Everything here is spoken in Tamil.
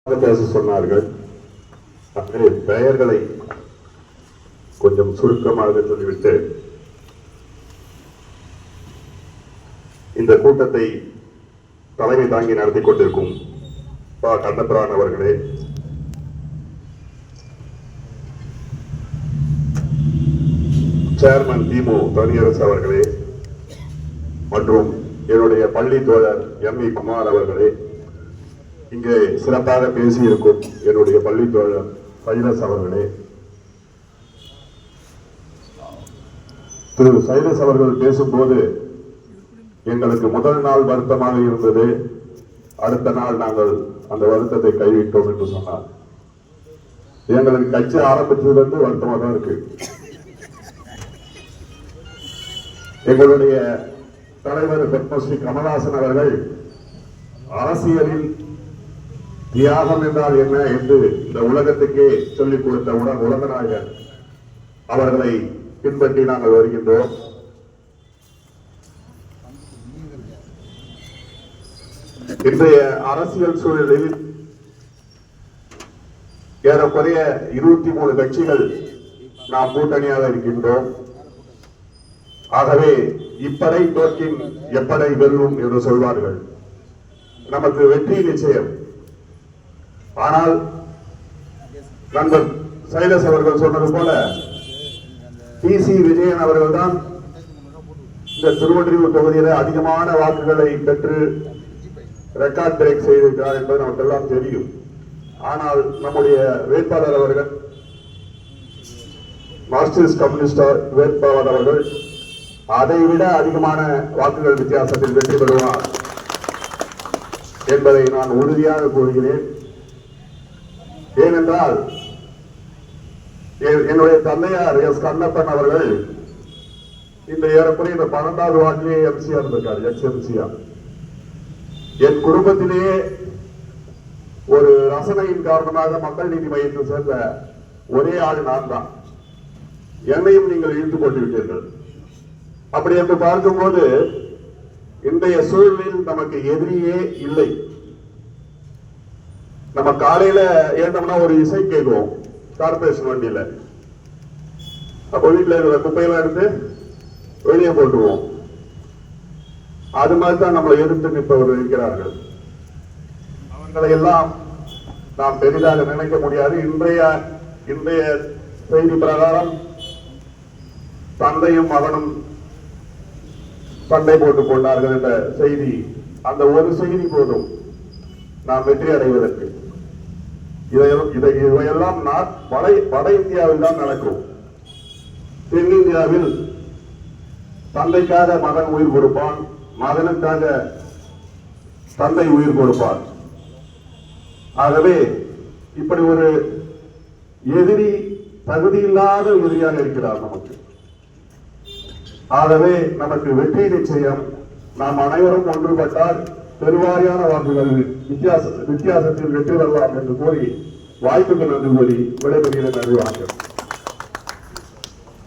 பேச சொன்னார்கள். பெயர்களை கொஞ்சம் சுருக்கமாக சொல்லிவிட்டு இந்த கூட்டத்தை தலைமை தாங்கி நடத்தி கொண்டிருக்கும் கண்ணபிரான் அவர்களே, சேர்மன் திமு தனியரசு அவர்களே மற்றும் என்னுடைய பள்ளி தோழர் எம். குமார் அவர்களே, இங்கே சிறப்பாக பேசியிருக்கும் என்னுடைய பள்ளி தோழர் சைலஸ் அவர்களே, திரு சைலஸ் அவர்கள் பேசும்போது எங்களுக்கு முதல் நாள் வருத்தமாக இருந்தது, அடுத்த நாள் நாங்கள் அந்த வருத்தத்தை கைவிட்டோம் என்று சொன்னார். எங்களுக்கு கட்சி ஆரம்பித்ததிலிருந்து வருத்தமாக தான் இருக்கு. எங்களுடைய தலைவர் பத்மஸ்ரீ கமல்ஹாசன் அவர்கள் அரசியலில் தியாகம் என்றால் என்ன என்று இந்த உலகத்துக்கே சொல்லிக் கொடுத்த உலகநாயகர் அவர்களை பின்பற்றி நாங்கள் வருகின்றோம். இன்றைய அரசியல் சூழலில் ஏறக்குறைய 23 கட்சிகள் நாம் கூட்டணியாக இருக்கின்றோம். ஆகவே இப்படை தோற்கின் எப்படை வெல்லும் என்று சொல்வார்கள். நமக்கு வெற்றி நிச்சயம். ஆனால் நண்பர் சைலஸ் அவர்கள் சொன்னது போல டி.சி. விஜயன் அவர்கள் தான் இந்த திருவொற்றியூர் தொகுதியில அதிகமான வாக்குகளை பெற்று ரெக்கார்ட் பிரேக் செய்திருக்கிறார் என்பது நமக்கு எல்லாம் தெரியும். ஆனால் நம்முடைய வேட்பாளர் அவர்கள், மார்க்சிஸ்ட் கம்யூனிஸ்ட் வேட்பாளர் அவர்கள் அதைவிட அதிகமான வாக்குகள் வித்தியாசத்தில் வெற்றி பெறுவார் என்பதை நான் உறுதியாக கூறுகிறேன். ஏனென்றால் என்னுடைய தந்தையார் எஸ். கண்ணப்பன் அவர்கள் இந்த ஏறக்குறைய இந்த 12வது வார்டிலே எம்சிஆர் இருக்கார், எக்ஸ் எம்சிஆர். என் குடும்பத்திலேயே ஒரு ரசனையின் காரணமாக மக்கள் நீதி மையத்தில் சேர்ந்த ஒரே ஆள் நான் தான். என்னையும் நீங்கள் இழுத்துக் கொண்டு விட்டீர்கள். அப்படி என்று பார்க்கும்போது இன்றைய சூழலில் நமக்கு எதிரியே இல்லை. நம்ம காலையில ஏண்டோம்னா ஒரு இசை கேட்குவோம் கார்பரேஷன் வண்டியில. அப்ப வீட்டுல இருக்கிற குப்பையெல்லாம் எடுத்து வெளியே போட்டுருவோம். அது மாதிரி தான் நம்மளை எதிர்த்து நிற்பவர்கள் இருக்கிறார்கள். அவர்களை எல்லாம் நாம் பெரிதாக நினைக்க முடியாது. இன்றைய செய்தி பிரகாரம் தந்தையும் மகனும் சண்டை போட்டுக் கொண்டார்கள் என்ற செய்தி, அந்த ஒரு செய்தி போதும் நாம் வெற்றி அடைவதற்கு. இவையெல்லாம் வட இந்தியாவில் தான் நடக்கும். தென்னிந்தியாவில் தந்தைக்காக மகன் உயிர் கொடுப்பான், மகனுக்காக தந்தை உயிர் கொடுப்பார். ஆகவே இப்படி ஒரு எதிரி தகுதியில்லாத எதிரியாக இருக்கிறார் நமக்கு. ஆகவே நமக்கு வெற்றி நிச்சயம். நாம் அனைவரும் ஒன்றுபட்டால் பெருவாரியான வாக்குகள் வித்தியாசத்தில் வெற்றி பெறலாம் என்று கூறி வாய்ப்புக்கு நன்றி கூறி விடைபெறுகிறேன். நன்றி, வணக்கம்.